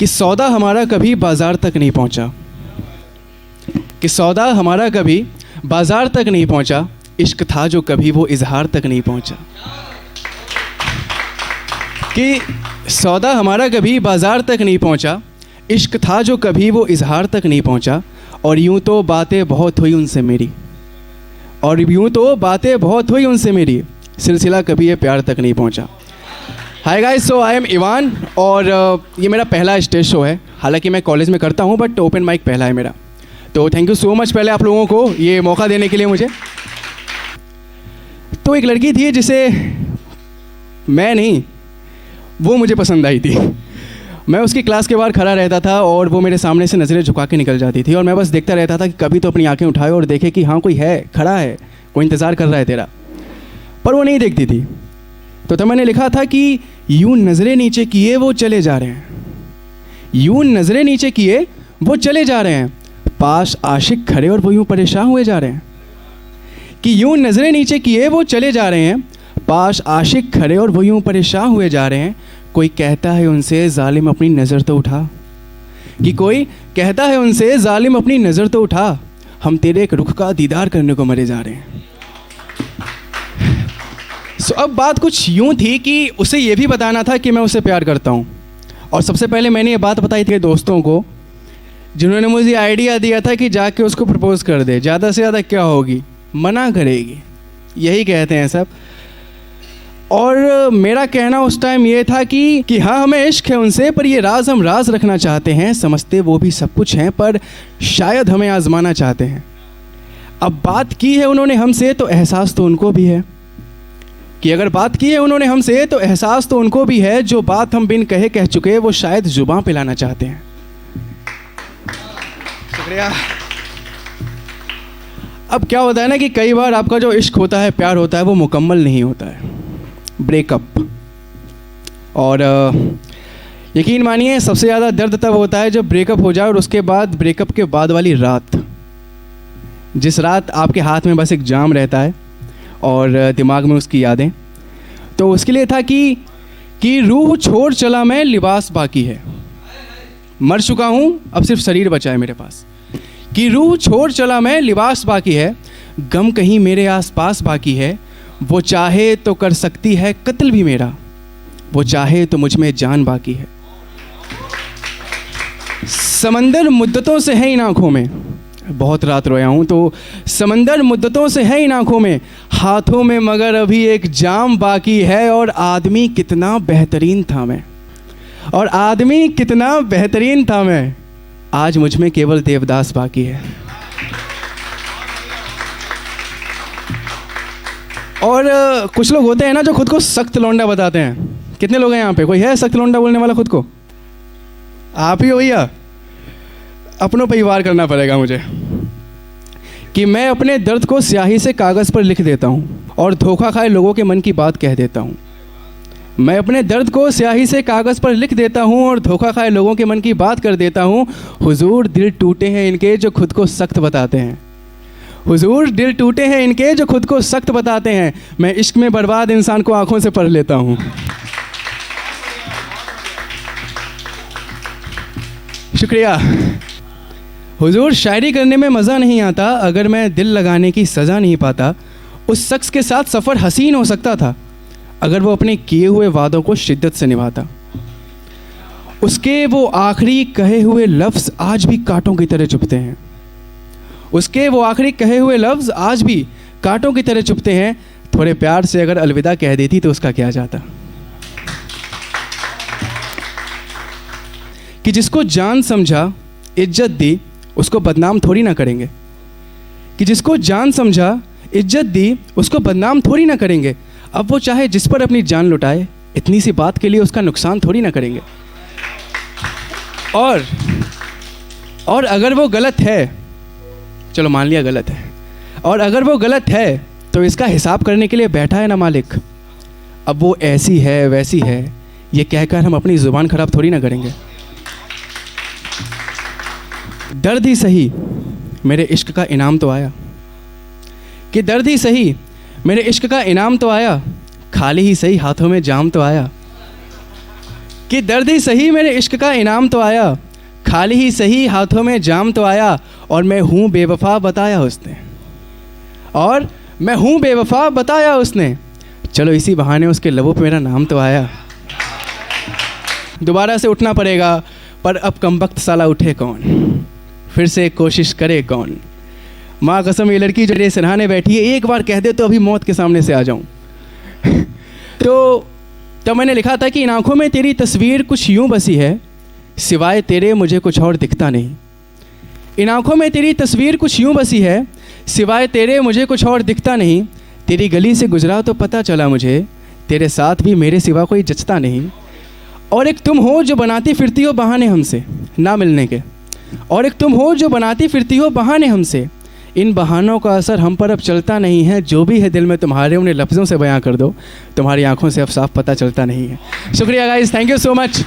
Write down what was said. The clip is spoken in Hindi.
कि सौदा हमारा कभी बाजार तक नहीं पहुंचा, कि सौदा हमारा कभी बाजार तक नहीं पहुंचा, इश्क था जो कभी वो इजहार तक नहीं पहुंचा। कि सौदा हमारा कभी बाजार तक नहीं पहुंचा, इश्क था जो कभी वो इजहार तक नहीं पहुंचा, और यूं तो बातें बहुत हुई उनसे मेरी, और यूं तो बातें बहुत हुई उनसे मेरी, सिलसिला कभी ये प्यार तक नहीं पहुंचा। Hi guys, so I am Ivan और ये मेरा पहला स्टेज शो है। हालांकि मैं कॉलेज में करता हूँ बट ओपन माइक पहला है मेरा। तो थैंक यू सो मच पहले आप लोगों को ये मौका देने के लिए मुझे। तो एक लड़की थी जिसे मैं नहीं, वो मुझे पसंद आई थी। मैं उसकी क्लास के बाहर खड़ा रहता था और वो मेरे सामने से नज़रें झुका के निकल जाती थी, और मैं बस देखता रहता था कि कभी तो अपनी आंखें उठाए और देखे कि हाँ कोई है, खड़ा है, कोई इंतज़ार कर रहा है तेरा। पर वो नहीं देखती थी। तो मैंने लिखा था कि यूं नज़रें नीचे किए वो चले जा रहे हैं, यूं नज़रें नीचे किए वो चले जा रहे हैं, पास आशिक खड़े और वो यूं परेशान हुए जा रहे हैं। कि यूं नज़रें नीचे किए वो चले जा रहे हैं, पास आशिक खड़े और वो यूं परेशान हुए जा रहे हैं। कोई कहता है उनसे जालिम अपनी नज़र तो उठा, कि कोई कहता है उनसे जालिम अपनी नज़र तो उठा, हम तेरे एक रुख का दीदार करने को मरे जा रहे हैं। सो अब बात कुछ यूं थी कि उसे ये भी बताना था कि मैं उसे प्यार करता हूँ। और सबसे पहले मैंने ये बात बताई थी दोस्तों को, जिन्होंने मुझे आइडिया दिया था कि जाके उसको प्रपोज़ कर दे, ज़्यादा से ज़्यादा क्या होगी, मना करेगी, यही कहते हैं सब। और मेरा कहना उस टाइम ये था कि हाँ हमें इश्क है उनसे, पर ये राज हम राज रखना चाहते हैं, समझते वो भी सब कुछ हैं पर शायद हमें आजमाना चाहते हैं। अब बात की है उन्होंने हमसे तो एहसास तो उनको भी है, कि अगर बात की है उन्होंने हमसे तो एहसास तो उनको भी है, जो बात हम बिन कहे कह चुके वो शायद जुबां पे लाना चाहते हैं। शुक्रिया। अब क्या होता है ना कि कई बार आपका जो इश्क होता है, प्यार होता है, वो मुकम्मल नहीं होता है, ब्रेकअप। और यकीन मानिए सबसे ज़्यादा दर्द तब होता है जब ब्रेकअप हो जाए और उसके बाद ब्रेकअप के बाद वाली रात, जिस रात आपके हाथ में बस एक जाम रहता है और दिमाग में उसकी यादें। तो उसके लिए था कि रूह छोड़ चला मैं, लिबास बाकी है, मर चुका हूँ अब सिर्फ शरीर बचा है मेरे पास। कि रूह छोड़ चला मैं, लिबास बाकी है, गम कहीं मेरे आसपास बाकी है, वो चाहे तो कर सकती है कत्ल भी मेरा, वो चाहे तो मुझ में जान बाकी है। समंदर मुद्दतों से है इन आँखों में, बहुत रात रोया हूँ, तो समंदर मुद्दतों से है इन आँखों में, हाथों में मगर अभी एक जाम बाकी है, और आदमी कितना बेहतरीन था मैं, और आदमी कितना बेहतरीन था मैं, आज मुझ में केवल देवदास बाकी है। और कुछ लोग होते हैं ना जो खुद को सख्त लौंडा बताते हैं। कितने लोग हैं यहाँ पे? कोई है सख्त लौंडा बोलने वाला खुद को? आप ही हो भैया? अपनों पर ही वार करना पड़ेगा मुझे। कि मैं अपने दर्द को स्याही से कागज़ पर लिख देता हूँ और धोखा खाए लोगों के मन की बात कह देता हूँ। मैं अपने दर्द को स्याही से कागज़ पर लिख देता हूँ और धोखा खाए लोगों के मन की बात कर देता हूँ। हुजूर दिल टूटे हैं इनके जो खुद को सख्त बताते हैं, हुजूर दिल टूटे हैं इनके जो खुद को सख्त बताते हैं। मैं इश्क में बर्बाद इंसान को आँखों से पढ़ लेता हूँ। शुक्रिया। हुजूर शायरी करने में मज़ा नहीं आता अगर मैं दिल लगाने की सज़ा नहीं पाता। उस शख्स के साथ सफ़र हसीन हो सकता था अगर वो अपने किए हुए वादों को शिद्दत से निभाता। उसके वो आखिरी कहे हुए लफ्ज़ आज भी कांटों की तरह चुभते हैं, उसके वो आखिरी कहे हुए लफ्ज़ आज भी कांटों की तरह चुभते हैं। थोड़े प्यार से अगर अलविदा कह देती तो उसका क्या जाता। कि जिसको जान समझा इज्जत दी उसको बदनाम थोड़ी ना करेंगे, कि जिसको जान समझा इज्जत दी उसको बदनाम थोड़ी ना करेंगे। अब वो चाहे जिस पर अपनी जान लुटाए, इतनी सी बात के लिए उसका नुकसान थोड़ी ना करेंगे। और अगर वो गलत है, चलो मान लिया गलत है, और अगर वो गलत है तो इसका हिसाब करने के लिए बैठा है ना मालिक। अब वो ऐसी है वैसी है ये कहकर हम अपनी ज़ुबान ख़राब थोड़ी ना करेंगे। दर्द ही सही मेरे इश्क का इनाम तो आया, कि दर्द ही सही मेरे इश्क का इनाम तो आया, खाली ही सही हाथों में जाम तो आया। कि दर्द ही सही मेरे इश्क का इनाम तो आया, खाली ही सही हाथों में जाम तो आया, और मैं हूँ बेवफा बताया उसने, और मैं हूँ बेवफा बताया उसने, चलो इसी बहाने उसके लबों पे मेरा नाम तो आया। दोबारा से उठना पड़ेगा, पर अब कमबख्त साला उठे कौन, फिर से कोशिश करे कौन। माँ कसम ये लड़की जो मेरे सिरहाने बैठी है, एक बार कह दे तो अभी मौत के सामने से आ जाऊँ। तो तब मैंने लिखा था कि इन आँखों में तेरी तस्वीर कुछ यूँ बसी है, सिवाय तेरे मुझे कुछ और दिखता नहीं। इन आँखों में तेरी तस्वीर कुछ यूँ बसी है, सिवाय तेरे मुझे कुछ और दिखता नहीं। तेरी गली से गुजरा तो पता चला मुझे, तेरे साथ भी मेरे सिवा कोई जचता नहीं। और एक तुम हो जो बनाती फिरती हो बहाने हमसे ना मिलने के, और एक तुम हो जो बनाती फिरती हो बहाने हमसे। इन बहानों का असर हम पर अब चलता नहीं है, जो भी है दिल में तुम्हारे उन्हें लफ्ज़ों से बयां कर दो, तुम्हारी आंखों से अब साफ पता चलता नहीं है। शुक्रिया guys, thank you so much.